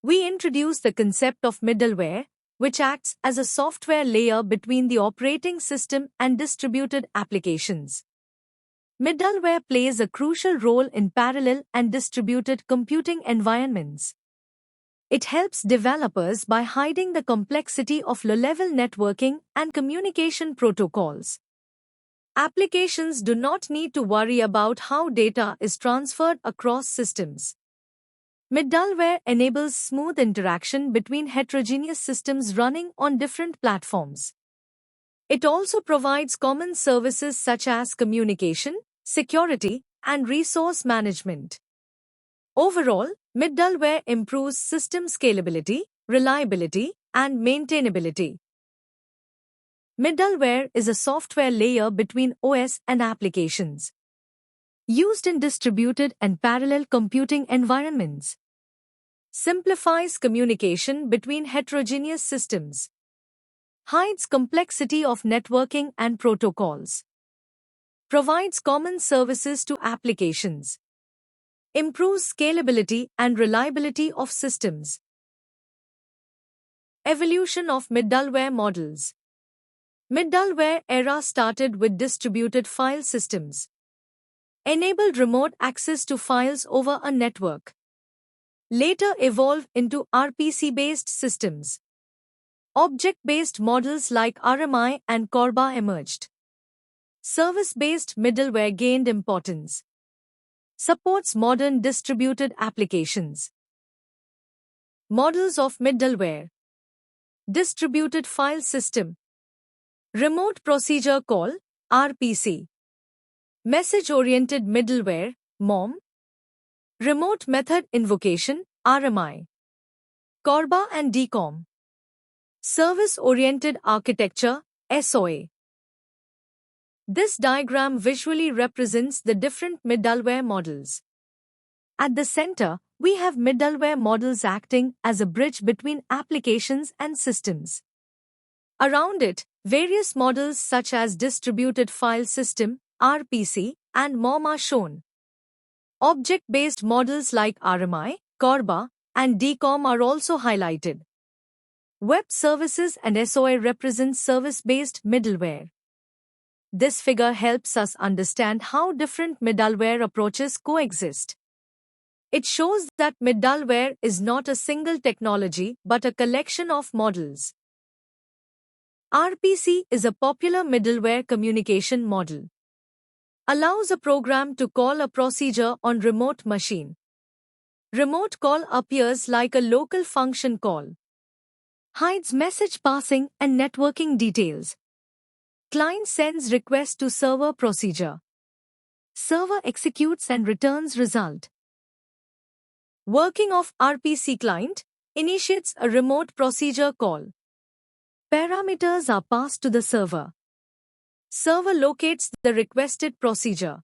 we introduce the concept of middleware, which acts as a software layer between the operating system and distributed applications. Middleware plays a crucial role in parallel and distributed computing environments. It helps developers by hiding the complexity of low-level networking and communication protocols. Applications do not need to worry about how data is transferred across systems. Middleware enables smooth interaction between heterogeneous systems running on different platforms. It also provides common services such as communication, security, and resource management. Overall, middleware improves system scalability, reliability, and maintainability. Middleware is a software layer between OS and applications, used in distributed and parallel computing environments. Simplifies communication between heterogeneous systems. Hides complexity of networking and protocols. Provides common services to applications. Improves scalability and reliability of systems. Evolution of middleware models. Middleware era started with distributed file systems. Enabled remote access to files over a network. Later evolved into RPC-based systems. Object-based models like RMI and CORBA emerged. Service-based middleware gained importance. Supports modern distributed applications. Models of middleware. Distributed file system. Remote procedure call, RPC. Message-oriented middleware, MOM. Remote method invocation, RMI. CORBA and DCOM. Service-oriented architecture, SOA. This diagram visually represents the different middleware models. At the center, we have middleware models acting as a bridge between applications and systems. Around it, various models such as distributed file system, RPC, and MOM are shown. Object-based models like RMI, CORBA, and DCOM are also highlighted. Web services and SOA represent service-based middleware. This figure helps us understand how different middleware approaches coexist. It shows that middleware is not a single technology but a collection of models. RPC is a popular middleware communication model. Allows a program to call a procedure on remote machine. Remote call appears like a local function call. Hides message passing and networking details. Client sends request to server procedure. Server executes and returns result. Working of RPC client initiates a remote procedure call. Parameters are passed to the server. Server locates the requested procedure.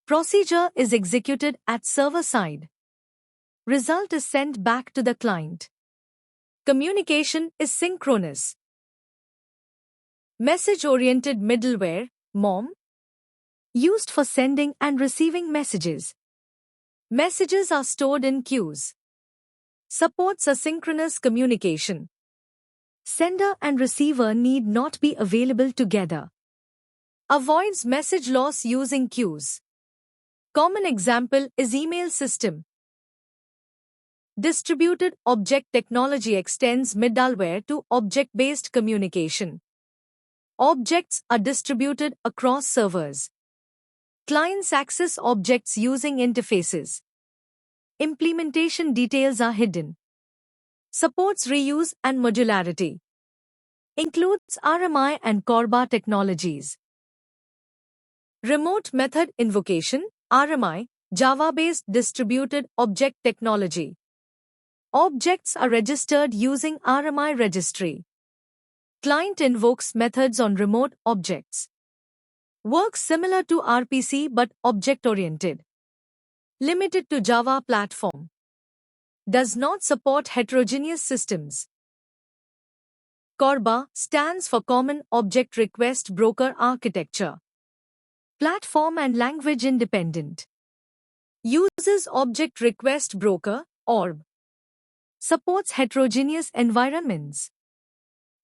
Procedure is executed at server side. Result is sent back to the client. Communication is synchronous. Message-oriented middleware, MOM. Used for sending and receiving messages. Messages are stored in queues. Supports asynchronous communication. Sender and receiver need not be available together. Avoids message loss using queues. Common example is email system. Distributed object technology extends middleware to object-based communication. Objects are distributed across servers. Clients access objects using interfaces. Implementation details are hidden. Supports reuse and modularity. Includes RMI and CORBA technologies. Remote method invocation, RMI, Java-based distributed object technology. Objects are registered using RMI registry. Client invokes methods on remote objects. Works similar to RPC but object-oriented. Limited to Java platform. Does not support heterogeneous systems. CORBA stands for Common Object Request Broker Architecture. Platform and language independent. Uses Object Request Broker, ORB. Supports heterogeneous environments.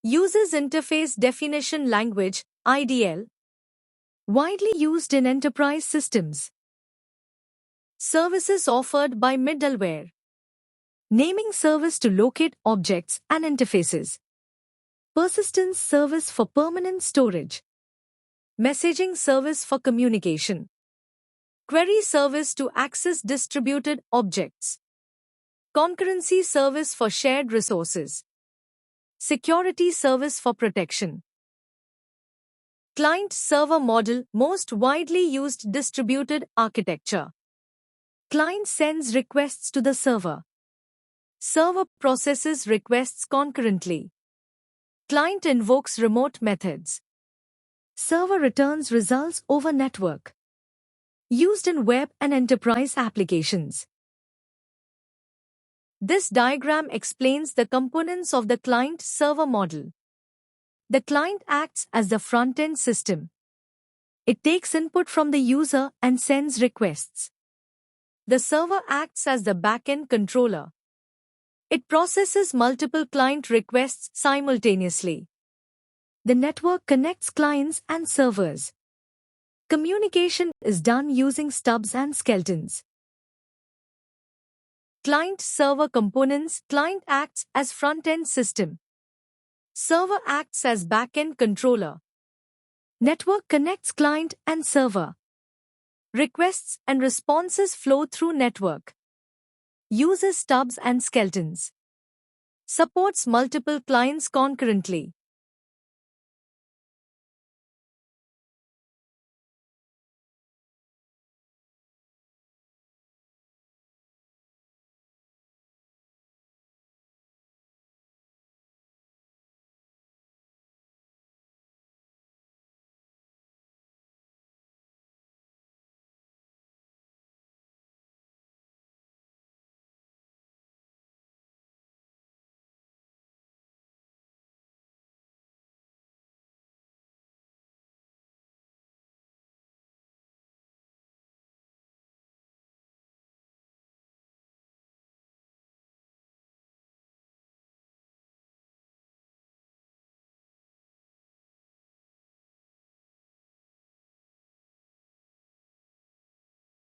Uses Interface Definition Language, IDL. Widely used in enterprise systems. Services offered by middleware. Naming service to locate objects and interfaces. Persistence service for permanent storage. Messaging service for communication. Query service to access distributed objects. Concurrency service for shared resources. Security service for protection. Client-server model, most widely used distributed architecture. Client sends requests to the server. Server processes requests concurrently. Client invokes remote methods. Server returns results over network. Used in web and enterprise applications. This diagram explains the components of the client-server model. The client acts as the front-end system. It takes input from the user and sends requests. The server acts as the back-end controller. It processes multiple client requests simultaneously. The network connects clients and servers. Communication is done using stubs and skeletons. Client-server components. Client acts as front-end system. Server acts as back-end controller. Network connects client and server. Requests and responses flow through network. Uses stubs and skeletons. Supports multiple clients concurrently.